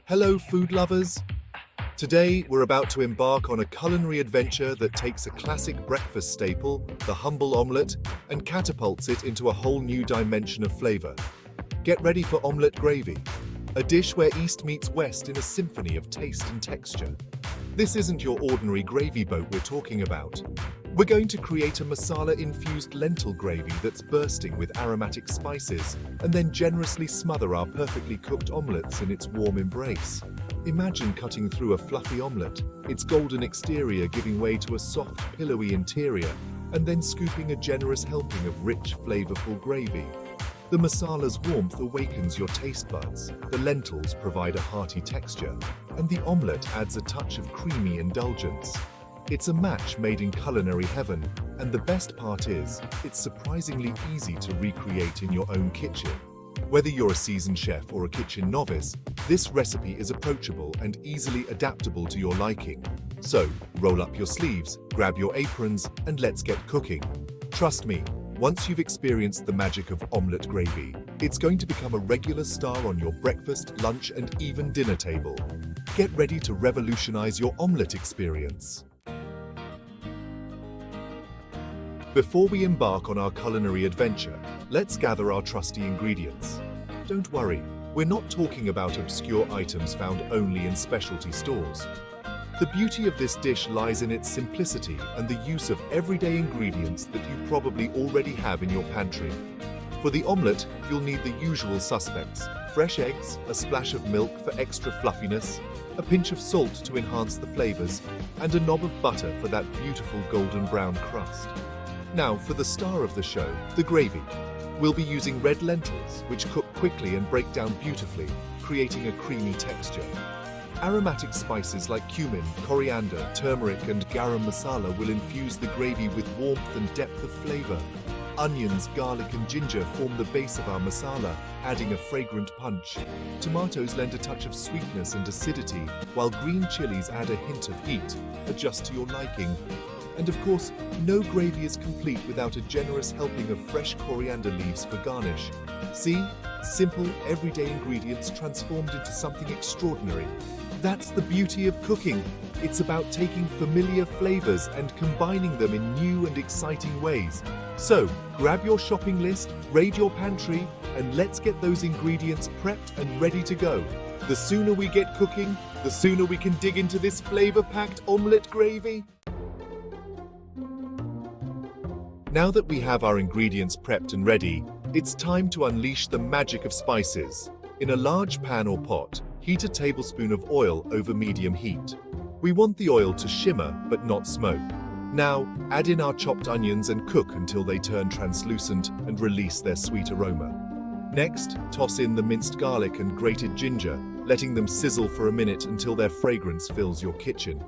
Hello, food lovers! Today, we're about to embark on a culinary adventure that takes a classic breakfast staple, the humble omelette, and catapults it into a whole new dimension of flavor. Get ready for omelette gravy, a dish where East meets West in a symphony of taste and texture. This isn't your ordinary gravy boat we're talking about. We're going to create a masala-infused lentil gravy that's bursting with aromatic spices, and then generously smother our perfectly cooked omelettes in its warm embrace. Imagine cutting through a fluffy omelette, its golden exterior giving way to a soft, pillowy interior, and then scooping a generous helping of rich, flavorful gravy. The masala's warmth awakens your taste buds, the lentils provide a hearty texture, and the omelette adds a touch of creamy indulgence. It's a match made in culinary heaven, and the best part is, it's surprisingly easy to recreate in your own kitchen. Whether you're a seasoned chef or a kitchen novice, this recipe is approachable and easily adaptable to your liking. So, roll up your sleeves, grab your aprons, and let's get cooking. Trust me, once you've experienced the magic of omelette gravy, it's going to become a regular star on your breakfast, lunch, and even dinner table. Get ready to revolutionize your omelette experience. Before we embark on our culinary adventure, let's gather our trusty ingredients. Don't worry, we're not talking about obscure items found only in specialty stores. The beauty of this dish lies in its simplicity and the use of everyday ingredients that you probably already have in your pantry. For the omelette, you'll need the usual suspects: fresh eggs, a splash of milk for extra fluffiness, a pinch of salt to enhance the flavors, and a knob of butter for that beautiful golden brown crust. Now, for the star of the show, the gravy. We'll be using red lentils, which cook quickly and break down beautifully, creating a creamy texture. Aromatic spices like cumin, coriander, turmeric, and garam masala will infuse the gravy with warmth and depth of flavor. Onions, garlic, and ginger form the base of our masala, adding a fragrant punch. Tomatoes lend a touch of sweetness and acidity, while green chilies add a hint of heat. Adjust to your liking. And of course, no gravy is complete without a generous helping of fresh coriander leaves for garnish. See? Simple, everyday ingredients transformed into something extraordinary. That's the beauty of cooking. It's about taking familiar flavors and combining them in new and exciting ways. So, grab your shopping list, raid your pantry, and let's get those ingredients prepped and ready to go. The sooner we get cooking, the sooner we can dig into this flavor-packed omelette gravy. Now that we have our ingredients prepped and ready, it's time to unleash the magic of spices. In a large pan or pot, heat a tablespoon of oil over medium heat. We want the oil to shimmer but not smoke. Now, add in our chopped onions and cook until they turn translucent and release their sweet aroma. Next, toss in the minced garlic and grated ginger, letting them sizzle for a minute until their fragrance fills your kitchen.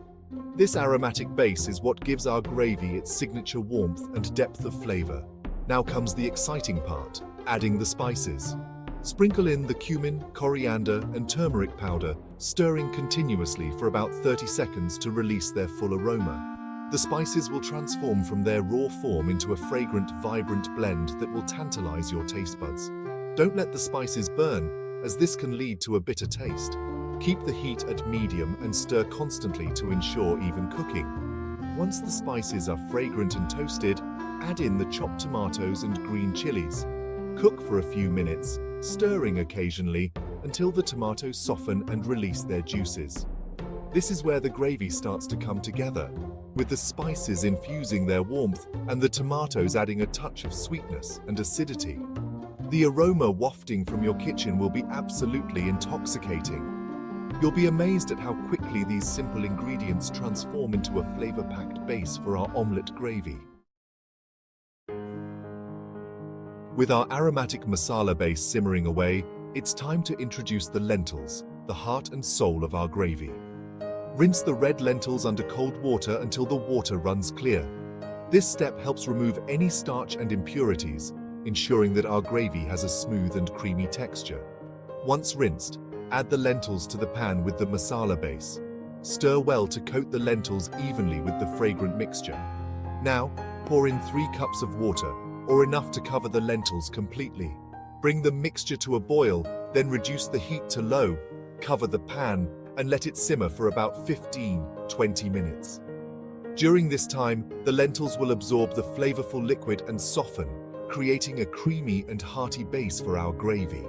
This aromatic base is what gives our gravy its signature warmth and depth of flavor. Now comes the exciting part, adding the spices. Sprinkle in the cumin, coriander, and turmeric powder, stirring continuously for about 30 seconds to release their full aroma. The spices will transform from their raw form into a fragrant, vibrant blend that will tantalize your taste buds. Don't let the spices burn, as this can lead to a bitter taste. Keep the heat at medium and stir constantly to ensure even cooking. Once the spices are fragrant and toasted, add in the chopped tomatoes and green chilies. Cook for a few minutes, stirring occasionally until the tomatoes soften and release their juices. This is where the gravy starts to come together, with the spices infusing their warmth and the tomatoes adding a touch of sweetness and acidity. The aroma wafting from your kitchen will be absolutely intoxicating. You'll be amazed at how quickly these simple ingredients transform into a flavor-packed base for our omelette gravy. With our aromatic masala base simmering away, it's time to introduce the lentils, the heart and soul of our gravy. Rinse the red lentils under cold water until the water runs clear. This step helps remove any starch and impurities, ensuring that our gravy has a smooth and creamy texture. Once rinsed, add the lentils to the pan with the masala base. Stir well to coat the lentils evenly with the fragrant mixture. Now, pour in 3 cups of water, or enough to cover the lentils completely. Bring the mixture to a boil, then reduce the heat to low. cover the pan, and let it simmer for about 15-20 minutes. During this time, the lentils will absorb the flavorful liquid and soften, creating a creamy and hearty base for our gravy.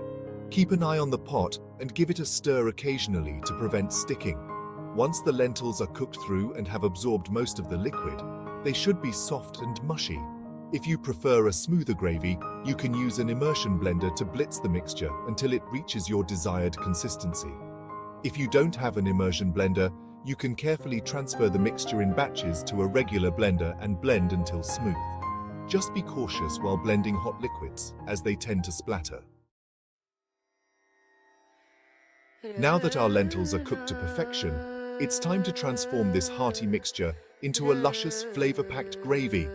Keep an eye on the pot and give it a stir occasionally to prevent sticking. Once the lentils are cooked through and have absorbed most of the liquid, they should be soft and mushy. If you prefer a smoother gravy, you can use an immersion blender to blitz the mixture until it reaches your desired consistency. If you don't have an immersion blender, you can carefully transfer the mixture in batches to a regular blender and blend until smooth. Just be cautious while blending hot liquids, as they tend to splatter. Now that our lentils are cooked to perfection, it's time to transform this hearty mixture into a luscious, flavor-packed gravy.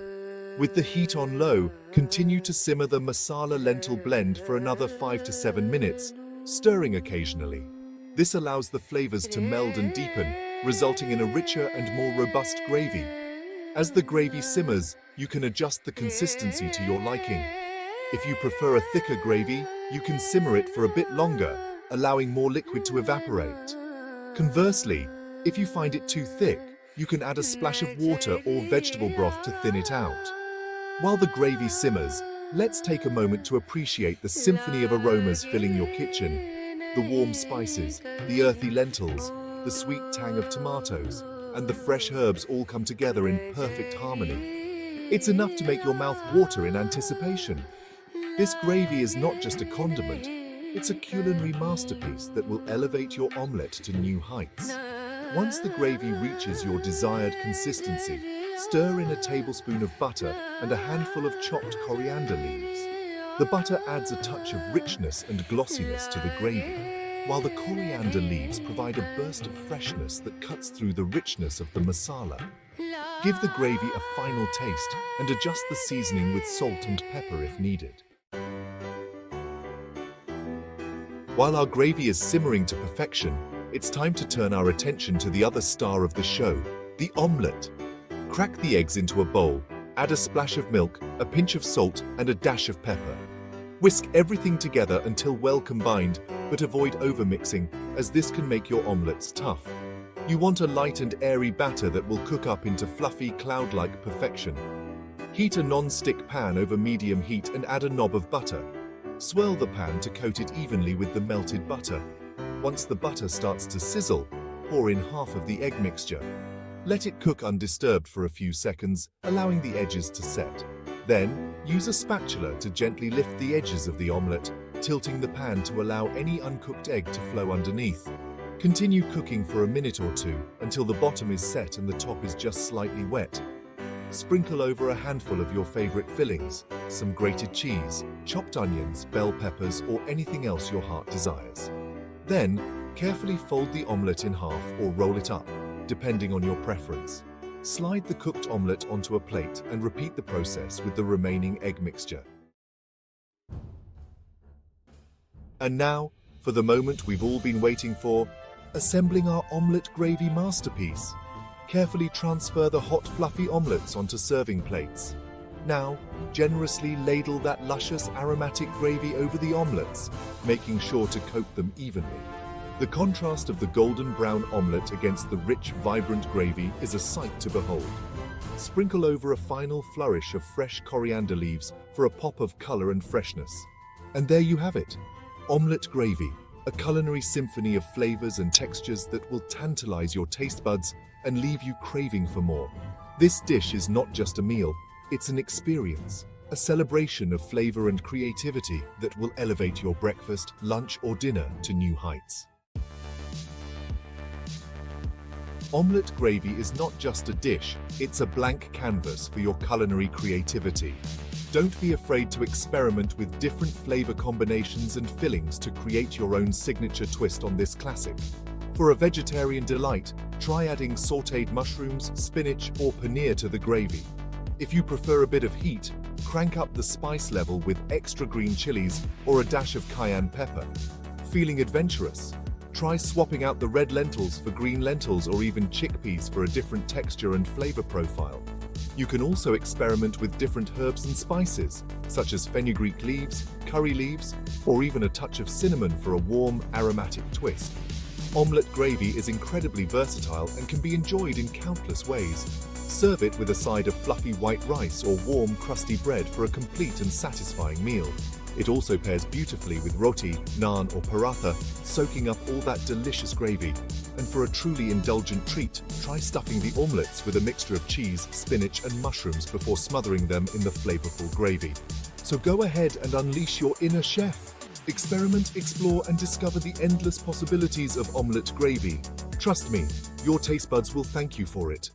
With the heat on low, continue to simmer the masala lentil blend for another 5 to 7 minutes, stirring occasionally. This allows the flavors to meld and deepen, resulting in a richer and more robust gravy. As the gravy simmers, you can adjust the consistency to your liking. If you prefer a thicker gravy, you can simmer it for a bit longer, allowing more liquid to evaporate. Conversely, if you find it too thick, you can add a splash of water or vegetable broth to thin it out. While the gravy simmers, let's take a moment to appreciate the symphony of aromas filling your kitchen. The warm spices, the earthy lentils, the sweet tang of tomatoes, and the fresh herbs all come together in perfect harmony. It's enough to make your mouth water in anticipation. This gravy is not just a condiment, it's a culinary masterpiece that will elevate your omelette to new heights. Once the gravy reaches your desired consistency, stir in a tablespoon of butter and a handful of chopped coriander leaves. The butter adds a touch of richness and glossiness to the gravy, while the coriander leaves provide a burst of freshness that cuts through the richness of the masala. Give the gravy a final taste and adjust the seasoning with salt and pepper if needed. While our gravy is simmering to perfection, it's time to turn our attention to the other star of the show, the omelette. Crack the eggs into a bowl, add a splash of milk, a pinch of salt, and a dash of pepper. Whisk everything together until well combined, but avoid overmixing, as this can make your omelettes tough. You want a light and airy batter that will cook up into fluffy, cloud-like perfection. Heat a non-stick pan over medium heat and add a knob of butter. Swirl the pan to coat it evenly with the melted butter. Once the butter starts to sizzle, pour in half of the egg mixture. Let it cook undisturbed for a few seconds, allowing the edges to set. Then, use a spatula to gently lift the edges of the omelette, tilting the pan to allow any uncooked egg to flow underneath. Continue cooking for a minute or two until the bottom is set and the top is just slightly wet. Sprinkle over a handful of your favorite fillings, some grated cheese, chopped onions, bell peppers, or anything else your heart desires. Then, carefully fold the omelette in half or roll it up, depending on your preference. Slide the cooked omelette onto a plate and repeat the process with the remaining egg mixture. And now, for the moment we've all been waiting for, assembling our omelette gravy masterpiece. Carefully transfer the hot, fluffy omelettes onto serving plates. Now, generously ladle that luscious, aromatic gravy over the omelettes, making sure to coat them evenly. The contrast of the golden brown omelette against the rich, vibrant gravy is a sight to behold. Sprinkle over a final flourish of fresh coriander leaves for a pop of color and freshness. And there you have it, omelette gravy, a culinary symphony of flavors and textures that will tantalize your taste buds and leave you craving for more. This dish is not just a meal, it's an experience, a celebration of flavor and creativity that will elevate your breakfast, lunch, or dinner to new heights. Omelette gravy is not just a dish, it's a blank canvas for your culinary creativity. Don't be afraid to experiment with different flavor combinations and fillings to create your own signature twist on this classic. For a vegetarian delight, try adding sautéed mushrooms, spinach, or paneer to the gravy. If you prefer a bit of heat, crank up the spice level with extra green chilies or a dash of cayenne pepper. Feeling adventurous? Try swapping out the red lentils for green lentils or even chickpeas for a different texture and flavor profile. You can also experiment with different herbs and spices, such as fenugreek leaves, curry leaves, or even a touch of cinnamon for a warm, aromatic twist. Omelette gravy is incredibly versatile and can be enjoyed in countless ways. Serve it with a side of fluffy white rice or warm, crusty bread for a complete and satisfying meal. It also pairs beautifully with roti, naan or paratha, soaking up all that delicious gravy. And for a truly indulgent treat, try stuffing the omelettes with a mixture of cheese, spinach and mushrooms before smothering them in the flavorful gravy. So go ahead and unleash your inner chef. Experiment, explore and discover the endless possibilities of omelette gravy. Trust me, your taste buds will thank you for it.